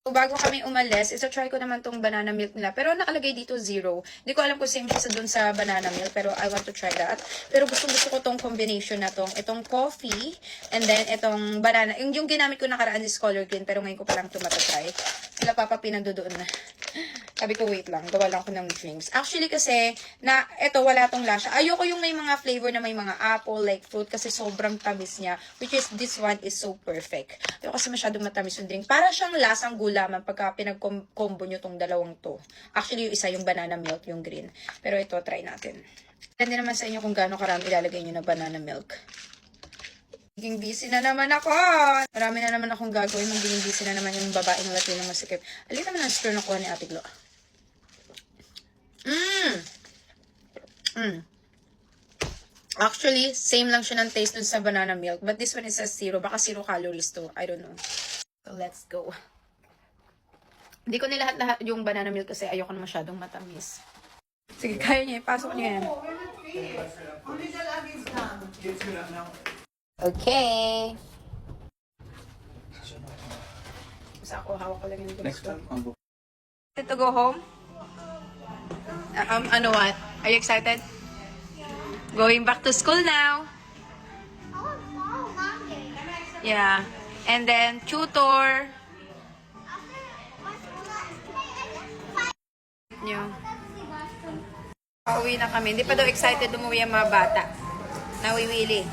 So, bago kami umalis, isa-try ko naman tong banana milk nila. Pero nakalagay dito 0. Hindi ko alam kung same siya dun sa banana milk, pero I want to try that. Pero gusto ko tong combination na tong, itong coffee, and then itong banana. Yung ginamit ko nakaraan is color green, pero ngayon ko pa lang ito matatry. Sila Papa pinandoon na. Sabi ko, wait lang, gawa lang ko ng drinks. Actually kasi, eto wala tong lasa. Ayoko yung may mga flavor na may mga apple, like fruit, kasi sobrang tamis niya. Which is, this one is so perfect. Ayoko kasi masyadong matamis yung drink. Para siyang lasang gulaman pagka pinag-combo nyo tong dalawang to. Actually, yung isa yung banana milk, yung green. Pero ito, try natin. Depende naman sa inyo kung gaano karami ilalagay nyo na banana milk. Maging busy na naman ako. Marami na naman akong gagawin. Maging busy na naman yung babaeng Latino masikip. Alin naman ang straw na kuha ni Ate Glo. Actually, same lang siya ng taste dun sa banana milk. But this one is a 0. Baka 0 calories to. I don't know. So, let's go. Hindi ko nilahat-lahat yung banana milk kasi ayoko na masyadong matamis. Sige, kaya niya. Ipasok niya yan. Okay. Basta ako, hawak ko lang yung Next time, to go home? Ano what? Are you excited? Going back to school now. Yeah. And then, tutor. New. Pauwi na kami. Hindi pa daw excited umuwi ang mga bata. Nawiwili.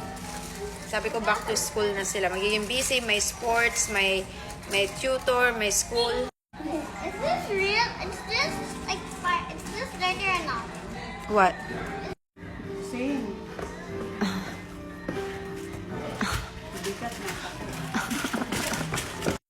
Sabi ko, back to school na sila. Magiging busy, may sports, may tutor, may school. Is this real? Is this like is this glitter or not? What? Same. Bigat na.